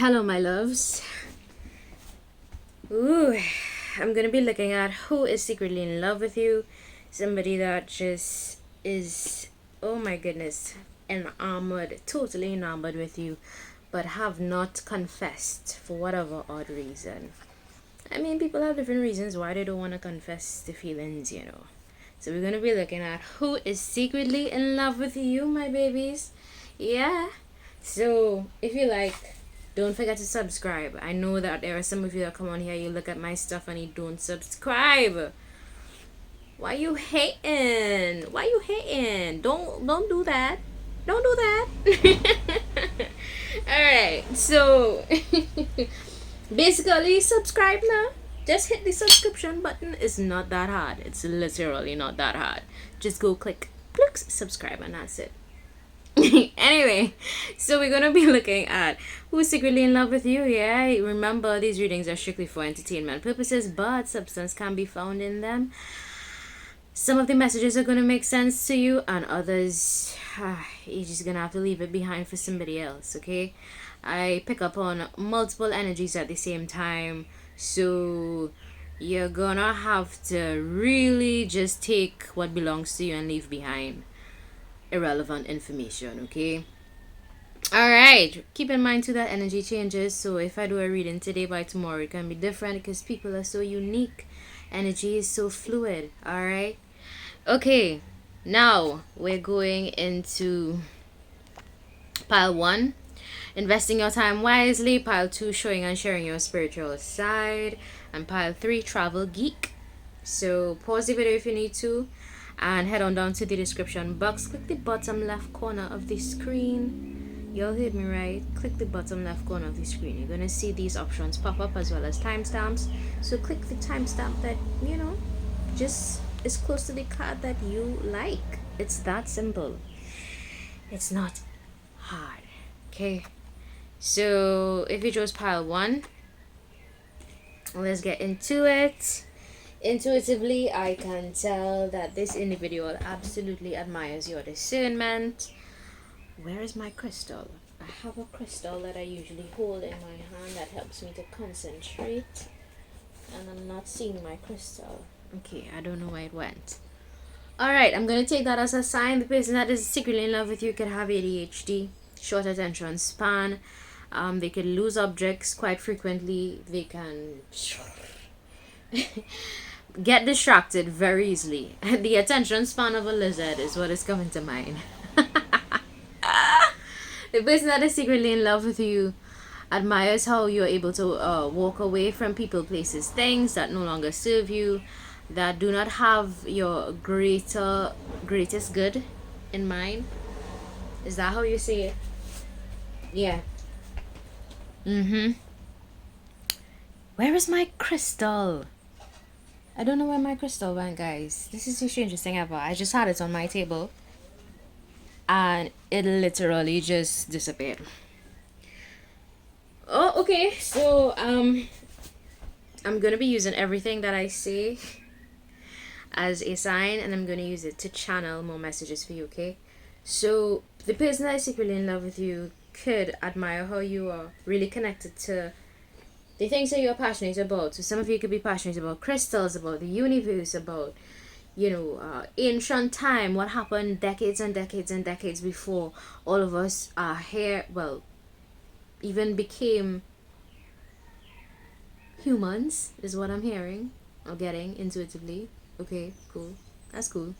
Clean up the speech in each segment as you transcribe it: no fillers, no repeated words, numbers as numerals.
Hello, my loves. Ooh, I'm gonna be looking at who is secretly in love with you. Somebody that just is, oh my goodness, enamored, totally enamored with you, but have not confessed for whatever odd reason. I mean, people have different reasons why they don't want to confess the feelings, you know. So we're gonna be looking at who is secretly in love with you, my babies. Yeah. So if you like, don't forget to subscribe. I know that there are some of you that come on here, you look at my stuff and you don't subscribe. Why you hating? Why you hating? Don't do that. Don't do that. Alright, so basically subscribe now. Just hit the subscription button. It's not that hard. It's literally not that hard. Just go click subscribe and that's it. Anyway, so we're gonna be looking at who's secretly in love with you. Yeah, remember these readings are strictly for entertainment purposes, but substance can be found in them. Some of the messages are gonna make sense to you, and others, you're just gonna have to leave it behind for somebody else. Okay, I pick up on multiple energies at the same time, so you're gonna have to really just take what belongs to you and leave behind irrelevant information. Okay, all right, keep in mind too that energy changes, so if I do a reading today, by tomorrow it can be different because people are so unique. Energy is so fluid. All right, okay, now we're going into pile 1, investing your time wisely, pile 2, showing and sharing your spiritual side, and pile 3, travel geek. So pause the video if you need to and head on down to the description box. Click the bottom left corner of the screen. Y'all heard me right? Click the bottom left corner of the screen. You're gonna see these options pop up as well as timestamps. So click the timestamp that, you know, just is close to the card that you like. It's that simple. It's not hard. Okay. So if you chose pile 1, let's get into it. Intuitively, I can tell that this individual absolutely admires your discernment. Where is my crystal? I have a crystal that I usually hold in my hand that helps me to concentrate, and I'm not seeing my crystal. Okay, I don't know where it went. Alright, I'm going to take that as a sign. The person that is secretly in love with you could have ADHD, short attention span. They could lose objects quite frequently. They can get distracted very easily. The attention span of a lizard is what is coming to mind. The person that is secretly in love with you admires how you're able to walk away from people, places, things that no longer serve you, that do not have your greatest good in mind. Is that how you say it? Yeah. Where is my crystal? I don't know where my crystal went, guys. This is the strangest thing ever. I just had it on my table and it literally just disappeared. Oh, okay. So I'm gonna be using everything that I say as a sign, and I'm gonna use it to channel more messages for you. Okay, so the person that is secretly in love with you could admire how you are really connected to the things that you're passionate about. So some of you could be passionate about crystals, about the universe, about, you know, ancient time, what happened decades and decades and decades before all of us are here, well, even became humans, is what I'm hearing or getting intuitively. Okay, cool. That's cool.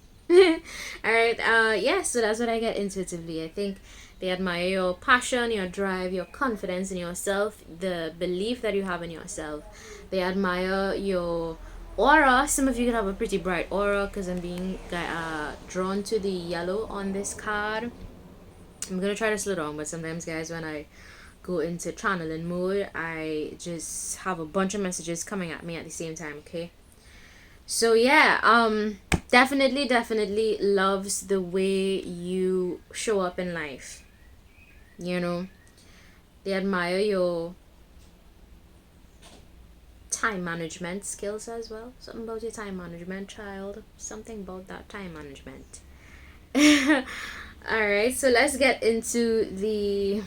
Alright, yeah, so that's what I get intuitively. I think they admire your passion, your drive, your confidence in yourself, the belief that you have in yourself. They admire your aura. Some of you could have a pretty bright aura because I'm being drawn to the yellow on this card. I'm gonna try to slow down, but sometimes, guys, when I go into channeling mode, I just have a bunch of messages coming at me at the same time. Okay, so yeah, definitely loves the way you show up in life. You know, they admire your time management skills as well. Something about your time management, child. Something about that time management. Alright, so let's get into the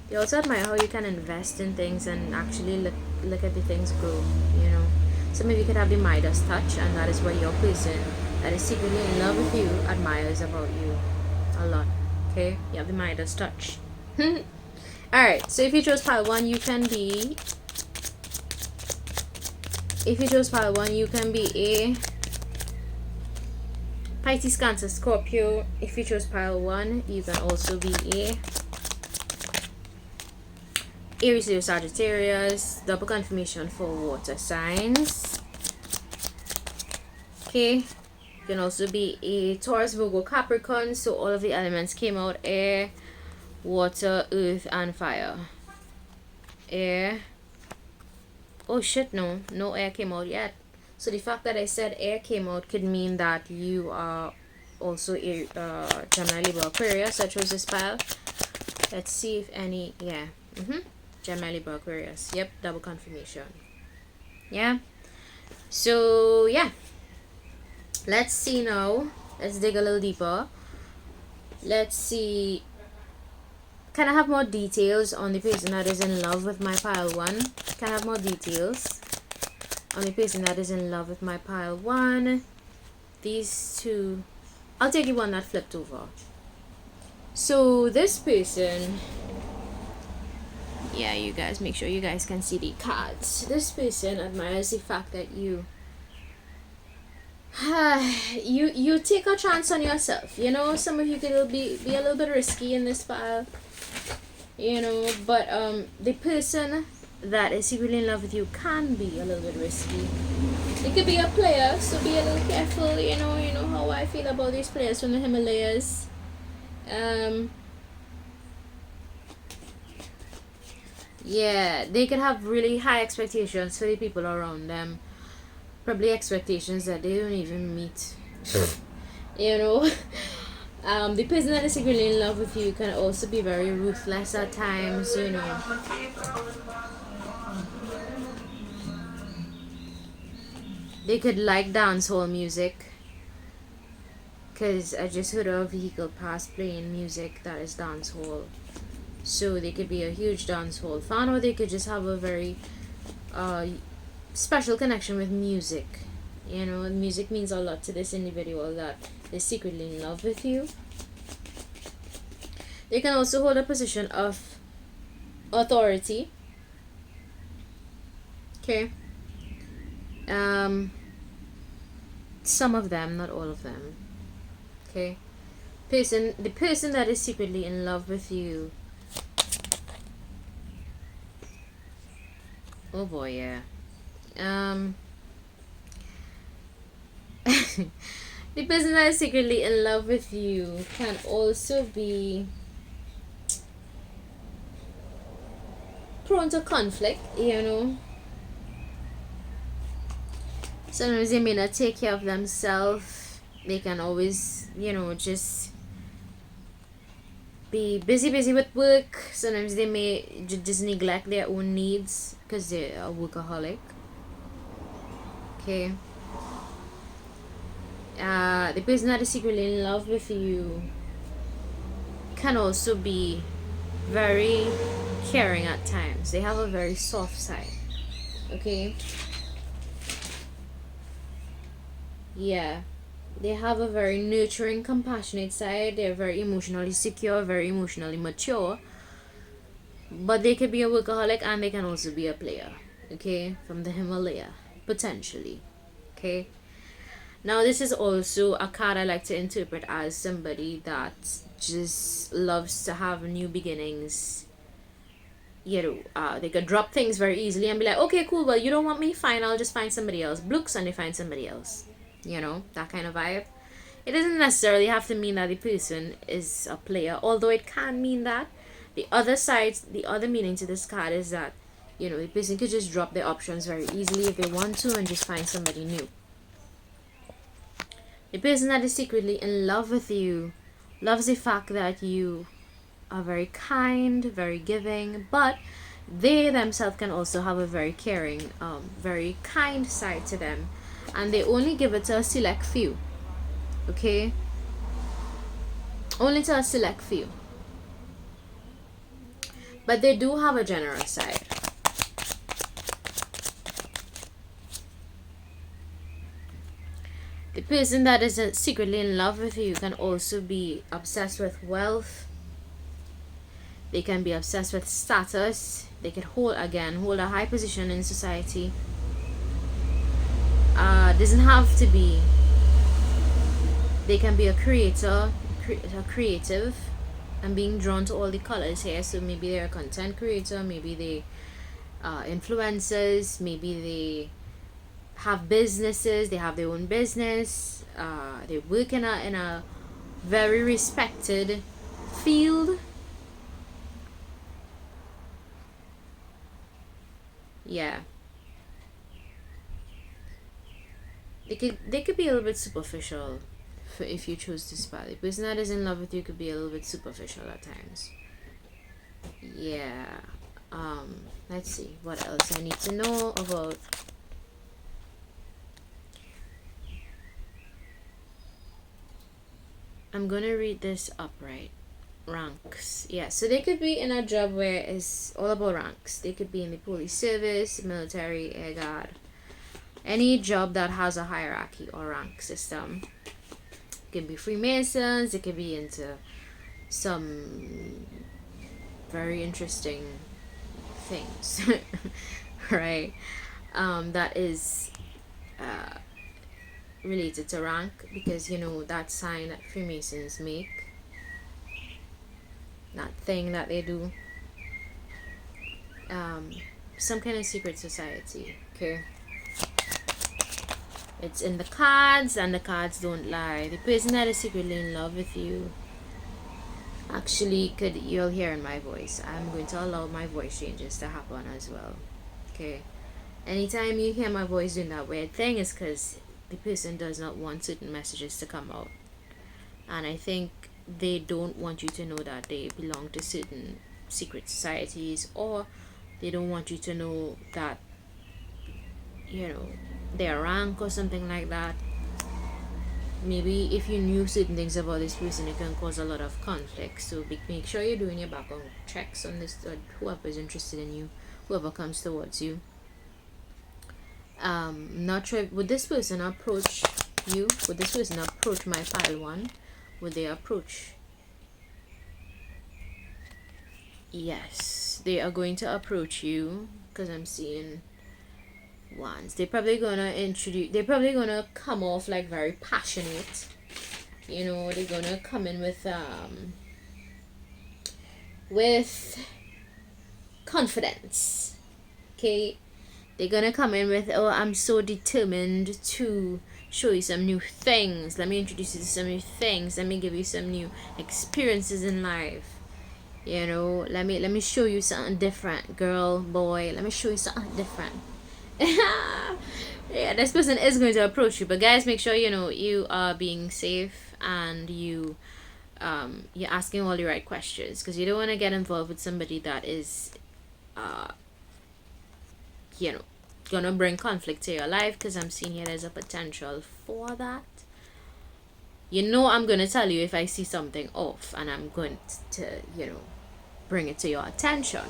They also admire how you can invest in things and actually look at the things grow, you know. Some of you could have the Midas touch, and that is what your person that is secretly in love with you admires about you a lot. Okay? You have the Midas touch. Alright, so if you chose pile 1, you can be a Pisces, Cancer, Scorpio. If you chose pile 1, you can also be a Aries, Leo, Sagittarius. Double confirmation for water signs. Okay. You can also be a Taurus, Virgo, Capricorn. So all of the elements came out: air, water, earth, and fire. Air. Oh shit, no air came out yet. So the fact that I said air came out could mean that you are also a Gemini, Libra, Aquarius. I chose this pile. Let's see if any. Yeah. Gemini, Libra, Aquarius. Yep, double confirmation. Yeah. So yeah. Let's see now. Let's dig a little deeper. Let's see. Can I have more details on the person that is in love with my pile 1? Can I have more details on the person that is in love with my pile 1? These two. I'll take the one that flipped over. So this person. Yeah, you guys, make sure you guys can see the cards. This person admires the fact that you take a chance on yourself. You know, some of you could be a little bit risky in this pile. You know, but the person that is secretly in love with you can be a little bit risky. It could be a player, so be a little careful. You know how I feel about these players from the Himalayas. Yeah, they could have really high expectations for the people around them. Probably expectations that they don't even meet. You know. The person that is secretly in love with you can also be very ruthless at times, you know. They could like dancehall music, because I just heard a vehicle pass playing music that is dancehall. So they could be a huge dancehall fan, or they could just have a very special connection with music. You know, music means a lot to this individual that is secretly in love with you. They can also hold a position of authority. Okay. Some of them, not all of them. Okay. The person that is secretly in love with you. Oh boy, yeah. The person that is secretly in love with you can also be prone to conflict, you know. Sometimes they may not take care of themselves. They can always, you know, just be busy with work. Sometimes they may just neglect their own needs because they're a workaholic. Okay. The person that is secretly in love with you can also be very caring at times. They have a very soft side. Okay. Yeah. They have a very nurturing, compassionate side. They're very emotionally secure, very emotionally mature. But they could be a workaholic and they can also be a player. Okay? From the Himalaya. Potentially. Okay? Now, this is also a card I like to interpret as somebody that just loves to have new beginnings. You know, they could drop things very easily and be like, okay, cool, well, you don't want me? Fine, I'll just find somebody else. Blooks, and they find somebody else. You know, that kind of vibe. It doesn't necessarily have to mean that the person is a player, although it can mean that. The other side, the other meaning to this card is that, you know, the person could just drop their options very easily if they want to and just find somebody new. The person that is secretly in love with you loves the fact that you are very kind, very giving, but they themselves can also have a very caring, very kind side to them, and they only give it to a select few. Okay? Only to a select few. But they do have a generous side. The person that is secretly in love with you can also be obsessed with wealth. They can be obsessed with status. They can hold a high position in society. Doesn't have to be. They can be a creative, and being drawn to all the colors here. So maybe they're a content creator, maybe they influencers, maybe they have businesses, they have their own business, they work in a very respected field. Yeah, they could be a little bit superficial if you choose to spot. The person that is in love with you could be a little bit superficial at times. Yeah. Let's see what else I need to know about. I'm gonna read this upright. Ranks. Yeah, so they could be in a job where it's all about ranks. They could be in the police service, military, air guard, any job that has a hierarchy or rank system. It could be Freemasons. It could be into some very interesting things, right? That is related to rank, because you know that sign that Freemasons make, that thing that they do, some kind of secret society. Okay, it's in the cards, and the cards don't lie. The person that is secretly in love with you actually could, you'll hear in my voice, I'm going to allow my voice changes to happen as well. Okay, anytime you hear my voice doing that weird thing, is because the person does not want certain messages to come out, and I think they don't want you to know that they belong to certain secret societies, or they don't want you to know that, you know, their rank or something like that. Maybe if you knew certain things about this person, it can cause a lot of conflict. So make sure you're doing your background checks on this, whoever is interested in you, whoever comes towards you. Not sure, would this person approach you? Would this person approach my pile 1? Would they approach? Yes, they are going to approach you, because I'm seeing ones. They're probably gonna come off like very passionate. You know, they're gonna come in with confidence. Okay, they're gonna come in with, oh, I'm so determined to show you some new things. Let me introduce you to some new things. Let me give you some new experiences in life. You know, let me show you something different, girl, boy. Let me show you something different. Yeah, this person is going to approach you, but guys, make sure you know you are being safe, and you're asking all the right questions, because you don't want to get involved with somebody that is you know, gonna bring conflict to your life, because I'm seeing here there's a potential for that. You know, I'm gonna tell you if I see something off, and I'm going to, you know, bring it to your attention.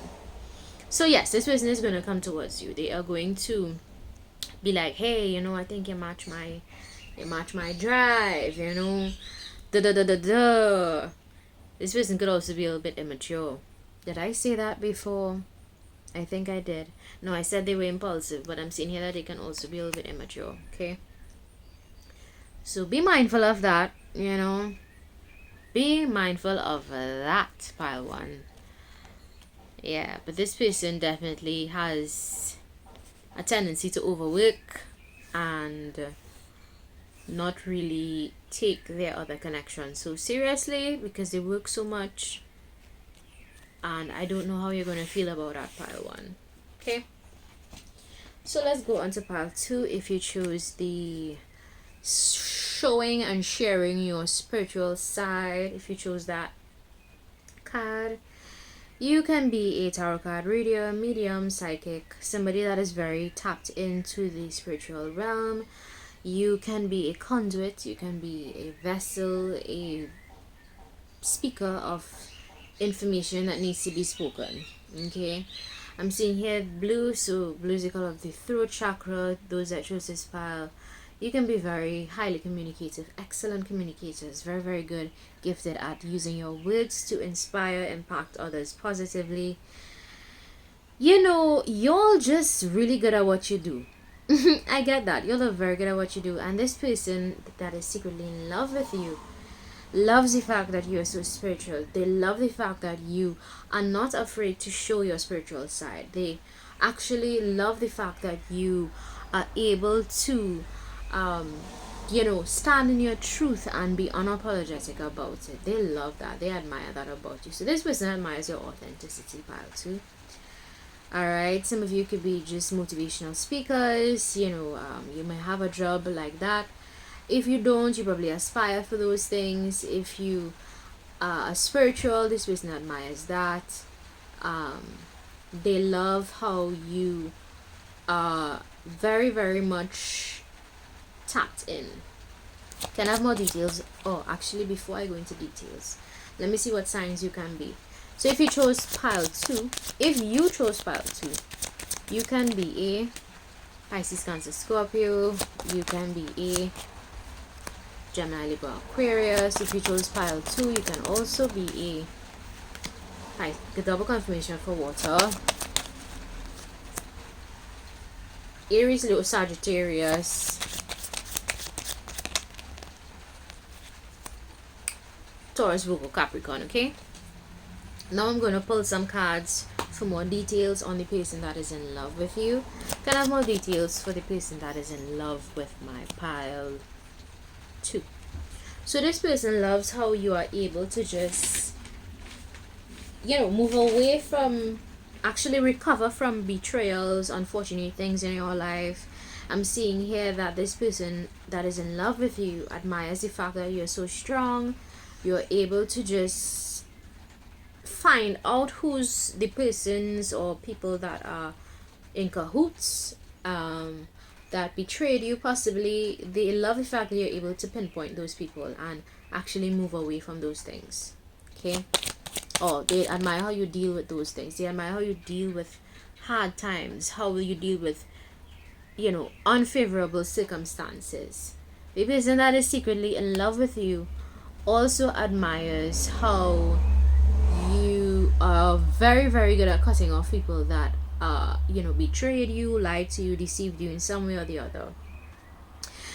So yes, this person is going to come towards you. They are going to be like, hey, you know, I think you match my drive, you know, da. This person could also be a little bit immature. Did I say that before? I think I did. No, I said they were impulsive, but I'm seeing here that they can also be a little bit immature. Okay, so be mindful of that, you know, be mindful of that, pile 1. Yeah, but this person definitely has a tendency to overwork and not really take their other connections so seriously, because they work so much, and I don't know how you're going to feel about that, pile 1. Okay, so let's go on to pile 2. If you choose the showing and sharing your spiritual side, if you chose that card, you can be a tarot card reader, medium, psychic, somebody that is very tapped into the spiritual realm. You can be a conduit, you can be a vessel, a speaker of information that needs to be spoken. Okay, I'm seeing here blue, so blue is the color of the throat chakra. Those that chose this pile, you can be very highly communicative, excellent communicators, very, very good, gifted at using your words to inspire, impact others positively. You know, y'all just really good at what you do. I get that. Y'all are very good at what you do. And this person that is secretly in love with you loves the fact that you are so spiritual. They love the fact that you are not afraid to show your spiritual side. They actually love the fact that you are able to, um, stand in your truth and be unapologetic about it. They love that. They admire that about you. So this person admires your authenticity, pile too. Alright, some of you could be just motivational speakers, you may have a job like that. If you don't, you probably aspire for those things. If you are spiritual, this person admires that. They love how you are very, very much tapped in. Can I have more details? Oh, actually, before I go into details, let me see what signs you can be. So if you chose pile 2, you can be a Pisces, Cancer, Scorpio. You can be a Gemini, Libra, Aquarius. If you chose pile 2, you can also be a double confirmation for water. Aries, Leo, Sagittarius. Taurus, Virgo, Capricorn, okay? Now I'm going to pull some cards for more details on the person that is in love with you. Can I have more details for the person that is in love with my pile 2? So this person loves how you are able to just, move away from, actually recover from betrayals, unfortunate things in your life. I'm seeing here that this person that is in love with you admires the fact that you're so strong. You're able to just find out who's the persons or people that are in cahoots, that betrayed you possibly. They love the fact that you're able to pinpoint those people and actually move away from those things. Okay, or they admire how you deal with those things. They admire how you deal with hard times, how will you deal with unfavorable circumstances. The person that is secretly in love with you also admires how you are very, very good at cutting off people that betrayed you, lied to you, deceived you in some way or the other.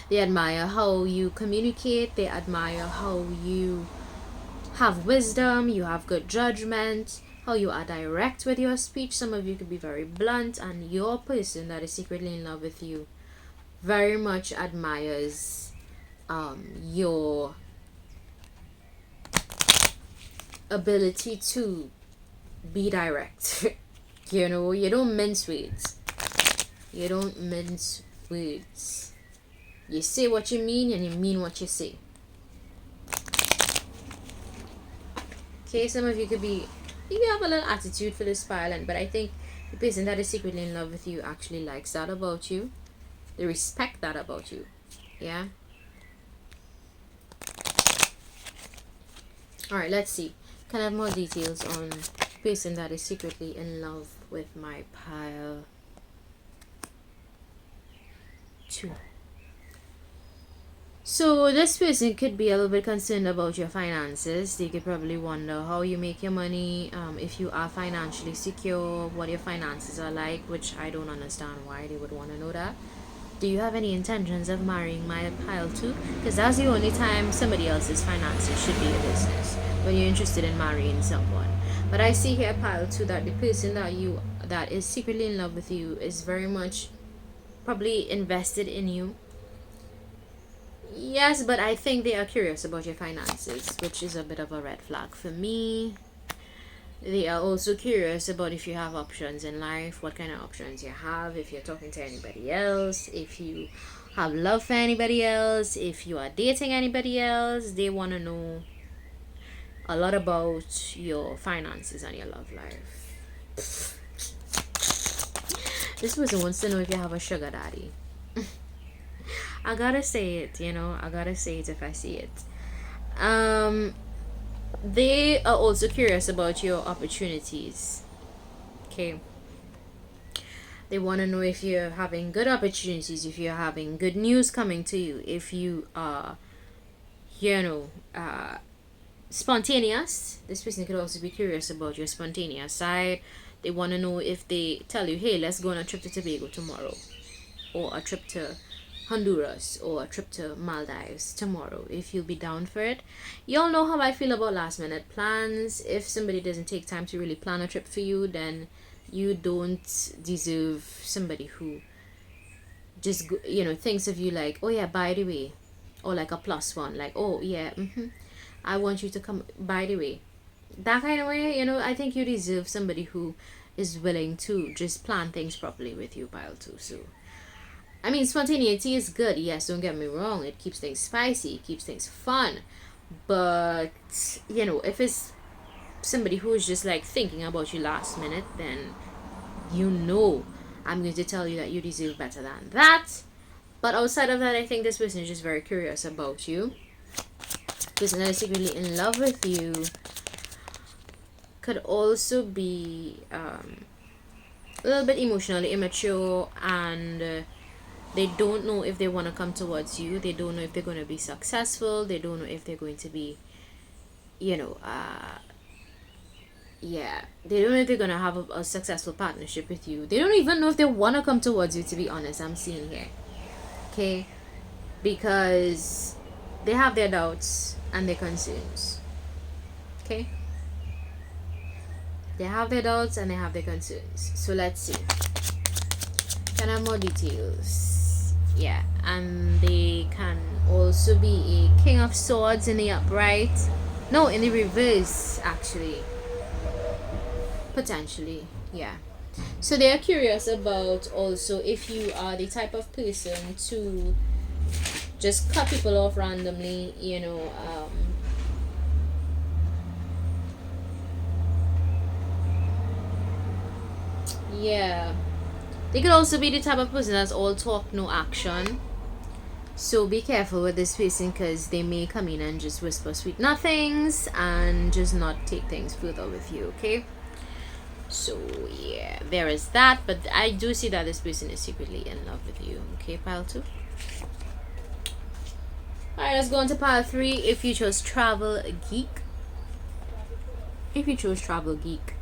They admire how you communicate. They admire how you have wisdom, you have good judgment, how you are direct with your speech. Some of you could be very blunt, and your person that is secretly in love with you very much admires your ability to be direct. You don't mince words. You don't mince words. You say what you mean and you mean what you say. Okay, some of you could have a little attitude for this pile, but I think the person that is secretly in love with you actually likes that about you. They respect that about you. Yeah. Alright, let's see. Can I have more details on the person that is secretly in love with my pile 2? So this person could be a little bit concerned about your finances. They could probably wonder how you make your money, if you are financially secure, what your finances are like, which I don't understand why they would want to know that. Do you have any intentions of marrying my pile 2? Because that's the only time somebody else's finances should be your business, when you're interested in marrying someone. But I see here, pile 2, that the person that is secretly in love with you is very much probably invested in you. Yes, but I think they are curious about your finances, which is a bit of a red flag for me. They are also curious about if you have options in life, what kind of options you have, if you're talking to anybody else, if you have love for anybody else, if you are dating anybody else. They want to know a lot about your finances and your love life. This person wants to know if you have a sugar daddy. I gotta say it, I gotta say it if I see it. They are also curious about your opportunities. Okay. They want to know if you're having good opportunities, if you're having good news coming to you, if you are, you know, spontaneous. This person could also be curious about your spontaneous side. They want to know if they tell you, hey, let's go on a trip to Tobago tomorrow, or a trip to Honduras, or a trip to Maldives tomorrow, if you'll be down for it. Y'all know how I feel about last minute plans. If somebody doesn't take time to really plan a trip for you, then you don't deserve somebody who just thinks of you like, oh yeah, by the way, or like a plus one, like, oh yeah, I want you to come, by the way, that kind of way. I think you deserve somebody who is willing to just plan things properly with you, pile two. So I mean, spontaneity is good, yes, don't get me wrong, it keeps things spicy, it keeps things fun, but if it's somebody who is just like thinking about you last minute, then I'm going to tell you that you deserve better than that. But outside of that, I think this person is just very curious about you. Person that is secretly in love with you could also be a little bit emotionally immature, and they don't know if they want to come towards you. They don't know if they're going to be successful. They don't know if they're going to be, they don't know if they're going to have a successful partnership with you. They don't even know if they want to come towards you, to be honest, I'm seeing here. Okay? Because they have their doubts and their concerns. Okay? They have their doubts and they have their concerns. So let's see. Can I have more details? Yeah, and they can also be a King of Swords in the upright. No, in the reverse, actually. Potentially, yeah. So they are curious about also if you are the type of person to just cut people off randomly, yeah. They could also be the type of person that's all talk, no action. So be careful with this person, because they may come in and just whisper sweet nothings and just not take things further with you, okay? So yeah, there is that. But I do see that this person is secretly in love with you, okay, pile 2. Alright, let's go on to pile 3. If you chose travel geek. If you chose travel geek,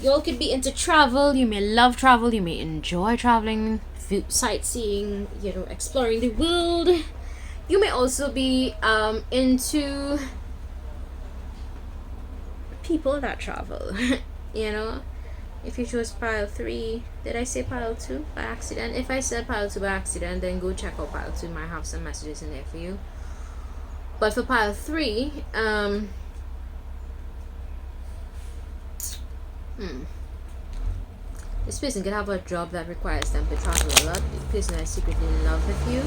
y'all could be into travel. You may love travel. You may enjoy traveling, sightseeing, exploring the world. You may also be into people that travel. If you chose pile 3, did I say pile 2 by accident? If I said pile 2 by accident, then go check out pile 2. Might have some messages in there for you. But for pile 3, this person could have a job that requires them to travel a lot. This person is secretly in love with you.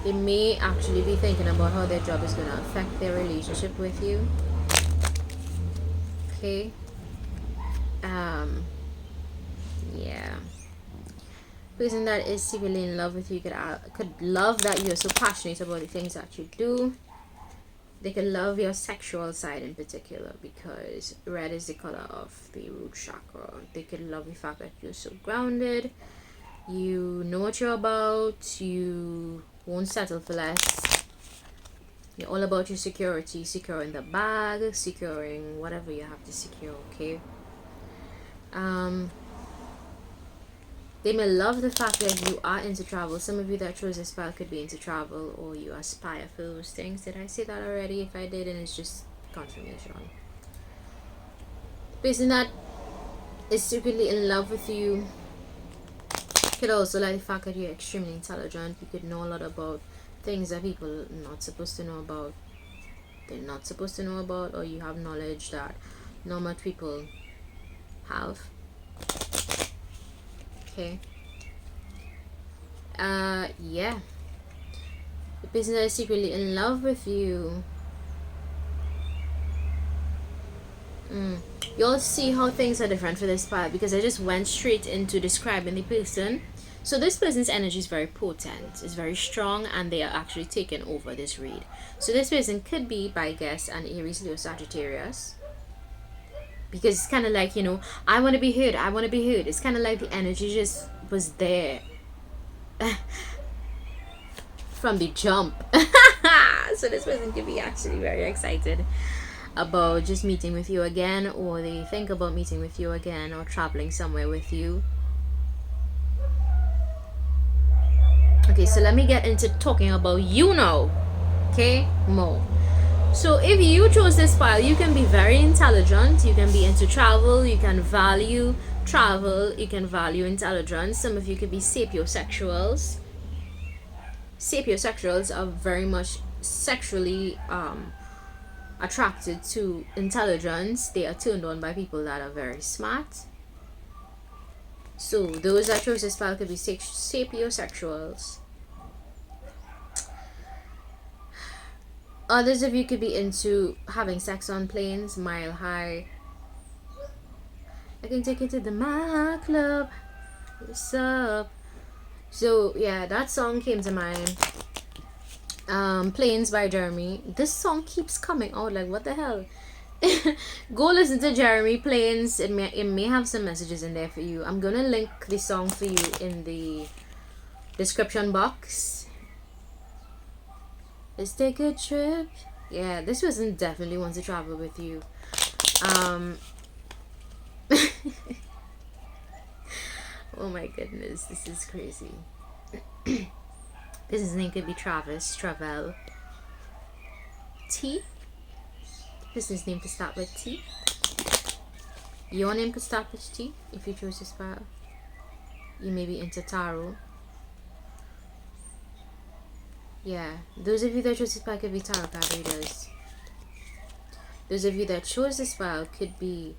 They may actually be thinking about how their job is going to affect their relationship with you. Okay. Yeah. Person that is secretly in love with you could love that you're so passionate about the things that you do. They could love your sexual side in particular, because red is the color of the root chakra. They could love the fact that you're so grounded. You know what you're about. You won't settle for less. You're all about your security, securing the bag, securing whatever you have to secure, okay? They may love the fact that you are into travel. Some of you that chose this spell could be into travel, or you aspire for those things. Did I say that already? If I did, and it's just confirmation. The person that is secretly in love with you could also like the fact that you're extremely intelligent. You could know a lot about things that people are not supposed to know about. They're not supposed to know about, or you have knowledge that not much people have. Okay. Yeah. The person that is secretly in love with you. You'll see how things are different for this part, because I just went straight into describing the person. So this person's energy is very potent, it's very strong, and they are actually taking over this read. So this person could be, by guess, an Aries, Leo, Sagittarius. because it's kind of like, you know, I want to be heard, I want to be heard. It's kind of like the energy just was there from the jump. So this person could be actually very excited about just meeting with you again, or they think about meeting with you again, or traveling somewhere with you. Okay, so let me get into talking about you now. Okay, more. So if you chose this file, you can be very intelligent, you can be into travel, you can value travel, you can value intelligence. Some of you could be sapiosexuals. Sapiosexuals are very much sexually attracted to intelligence. They are turned on by people that are very smart. So those that chose this file could be sapiosexuals. Others of you could be into having sex on planes, Mile High. I can take you to the Mile Club. What's up? So yeah, that song came to mind. Planes by Jeremy. This song keeps coming out, like what the hell? Go listen to Jeremy Planes. It may have some messages in there for you. I'm gonna link the song for you in the description box. Let's take a trip. Yeah, this person definitely wants to travel with you. Oh my goodness, this is crazy. His name could be Travis, Travel. T. His name could start with T. Your name could start with T if you choose this file. You may be into tarot. Yeah, those of you that chose this file could be tarot card readers. Those of you that chose this file could be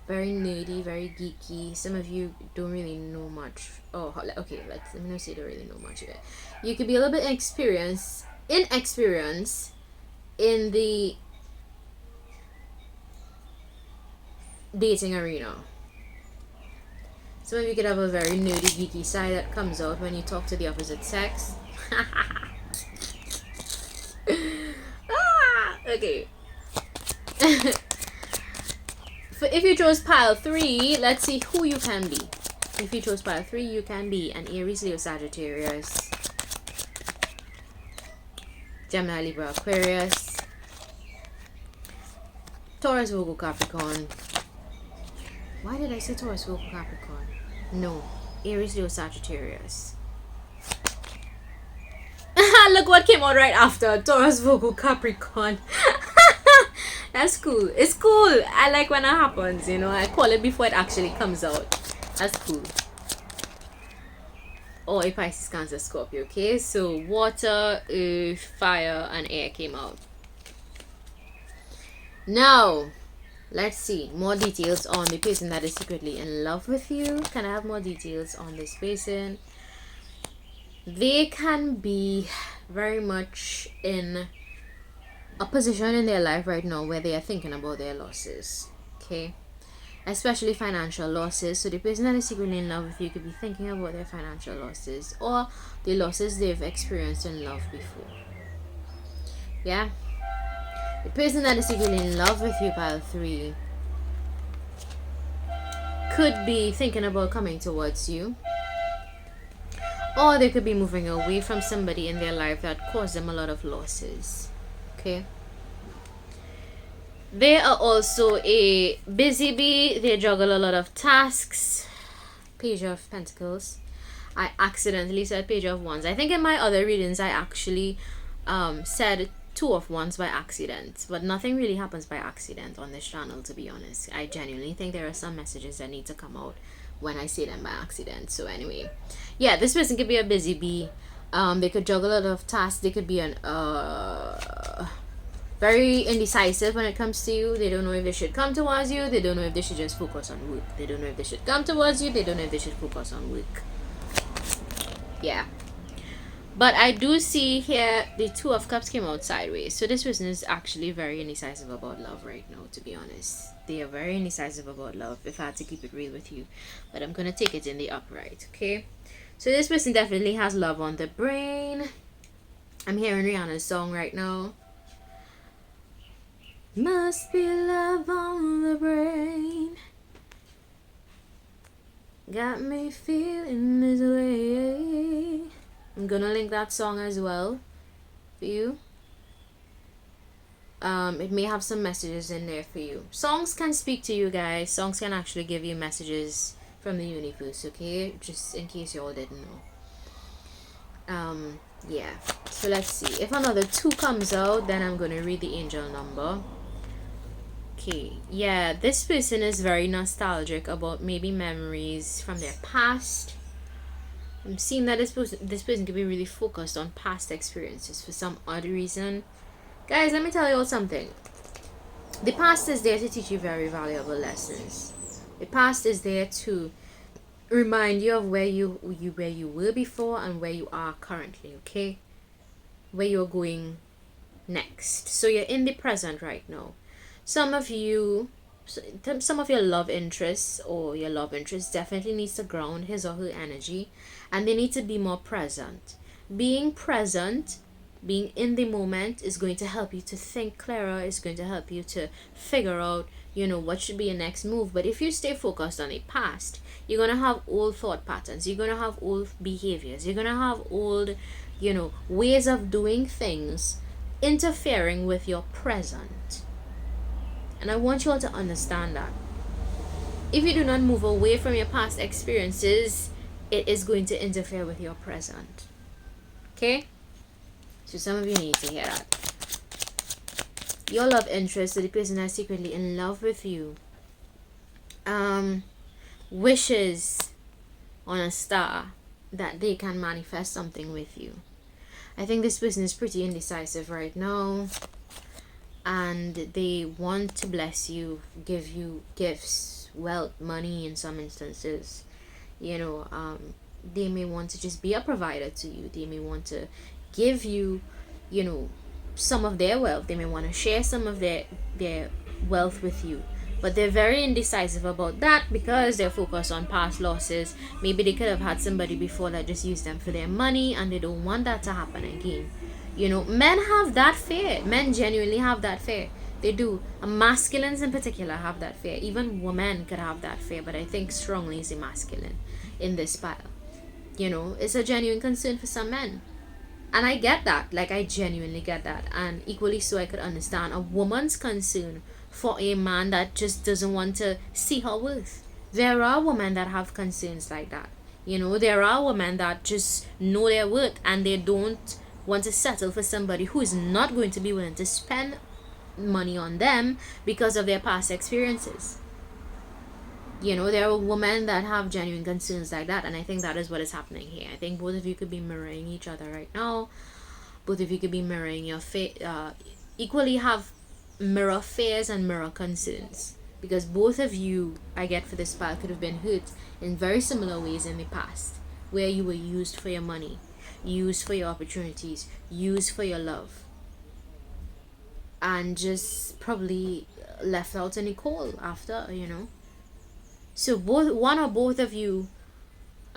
very nerdy, very geeky. Some of you don't really know much. Oh, okay, let me not say don't really know much yet. You could be a little bit inexperienced in the dating arena. Some of you could have a very nerdy, geeky side that comes out when you talk to the opposite sex. Okay. If you chose pile 3, let's see who you can be. If you chose pile 3, you can be an Aries, Leo, Sagittarius, Gemini, Libra, Aquarius, Taurus, Virgo, Capricorn. Why did I say Taurus, Virgo, Capricorn? No, Aries, Leo, Sagittarius. Look what came out right after. Taurus, Virgo, Capricorn. That's cool. It's cool. I like when it happens, you know. I call it before it actually comes out. That's cool. Or a Pisces, Cancer, Scorpio. Okay, so water, earth, fire, and air came out. Now, let's see more details on the person that is secretly in love with you. Can I have more details on this person? They can be very much in a position in their life right now where they are thinking about their losses, okay, especially financial losses. So the person that is secretly in love with you could be thinking about their financial losses or the losses they've experienced in love before. Yeah, the person that is secretly in love with you, pile 3, could be thinking about coming towards you, or they could be moving away from somebody in their life that caused them a lot of losses. Okay. They are also a busy bee. They juggle a lot of tasks. Page of Pentacles. I accidentally said Page of Wands. I think in my other readings I actually said Two of Wands by accident, but nothing really happens by accident on this channel, to be honest. I genuinely think there are some messages that need to come out when I say them by accident. So anyway, yeah, this person could be a busy bee. They could juggle a lot of tasks. They could be an very indecisive when it comes to you. They don't know if they should come towards you. They don't know if they should just focus on work. They don't know if they should come towards you. They don't know if they should focus on work. Yeah. But I do see here the Two of Cups came out sideways. So this person is actually very indecisive about love right now, to be honest. They are very indecisive about love, if I had to keep it real with you. But I'm going to take it in the upright, okay? So this person definitely has love on the brain. I'm hearing Rihanna's song right now. Must be love on the brain. Got me feeling this way. I'm gonna link that song as well for you. It may have some messages in there for you. Songs can speak to you guys. Songs can actually give you messages from the universe, okay? Just in case you all didn't know. Yeah. So let's see. If another 2 comes out, then I'm gonna read the angel number. Okay. Yeah, this person is very nostalgic about maybe memories from their past. I'm seeing that this person could be really focused on past experiences for some odd reason. Guys, let me tell you all something. The past is there to teach you very valuable lessons. The past is there to remind you of where you were before and where you are currently, okay? Where you're going next. So you're in the present right now. Some of your love interests or your love interest definitely needs to ground his or her energy, and they need to be more present. Being present, being in the moment is going to help you to think clearer, is going to help you to figure out, what should be your next move. But if you stay focused on the past, you're going to have old thought patterns, you're going to have old behaviors, you're going to have old, ways of doing things interfering with your present. And I want you all to understand that. If you do not move away from your past experiences, it is going to interfere with your present. Okay? So some of you need to hear that. Your love interest, so the person that's secretly in love with you, wishes on a star that they can manifest something with you. I think this person is pretty indecisive right now, and they want to bless you, give you gifts, wealth, money in some instances. They may want to just be a provider to you. They may want to give you, some of their wealth. They may want to share some of their wealth with you. But they're very indecisive about that because they're focused on past losses. Maybe they could have had somebody before that just used them for their money, and they don't want that to happen again. Men have that fear. Men genuinely have that fear. They do. Masculines in particular have that fear. Even women could have that fear, but I think strongly is a masculine in this pile. It's a genuine concern for some men. And I get that. I genuinely get that. And equally so, I could understand a woman's concern for a man that just doesn't want to see her worth. There are women that have concerns like that. There are women that just know their worth and they don't want to settle for somebody who is not going to be willing to spend money on them because of their past experiences. There are women that have genuine concerns like that, and I think that is what is happening here. I think both of you could be mirroring each other right now. Both of you could be mirroring your equally have mirror fears and mirror concerns, because both of you, I get for this pile, could have been hurt in very similar ways in the past, where you were used for your money, used for your opportunities, used for your love, and just probably left out in the cold after. So one or both of you,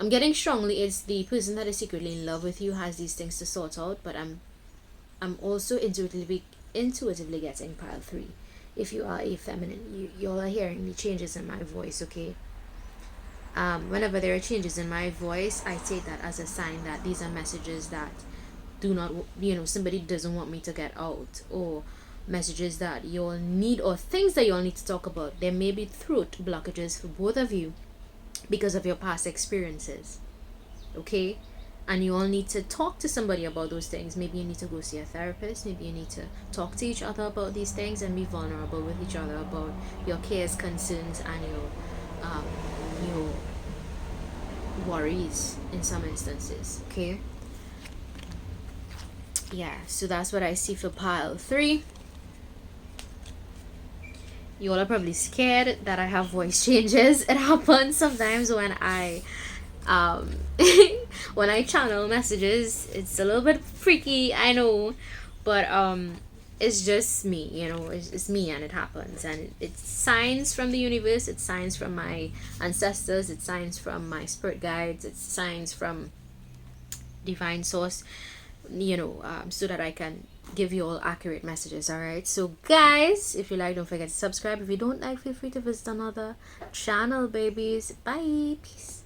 I'm getting strongly it's the person that is secretly in love with you has these things to sort out, but I'm also intuitively getting pile 3. If you are a feminine, you all are hearing the changes in my voice, okay? Whenever there are changes in my voice, I take that as a sign that these are messages that do not, somebody doesn't want me to get out, or messages that you all need, or things that you all need to talk about. There may be throat blockages for both of you because of your past experiences, okay? And you all need to talk to somebody about those things. Maybe you need to go see a therapist. Maybe you need to talk to each other about these things and be vulnerable with each other about your cares, concerns, and your worries in some instances, okay? Yeah, so that's what I see for pile 3. You all are probably scared that I have voice changes. It happens sometimes when I when I channel messages. It's a little bit freaky, I know, but it's just me, it's me, and it happens. And it's signs from the universe, it's signs from my ancestors, it's signs from my spirit guides, it's signs from divine source, so that I can give you all accurate messages. All right, so guys, if you like, don't forget to subscribe. If you don't like, feel free to visit another channel, babies. Bye. Peace.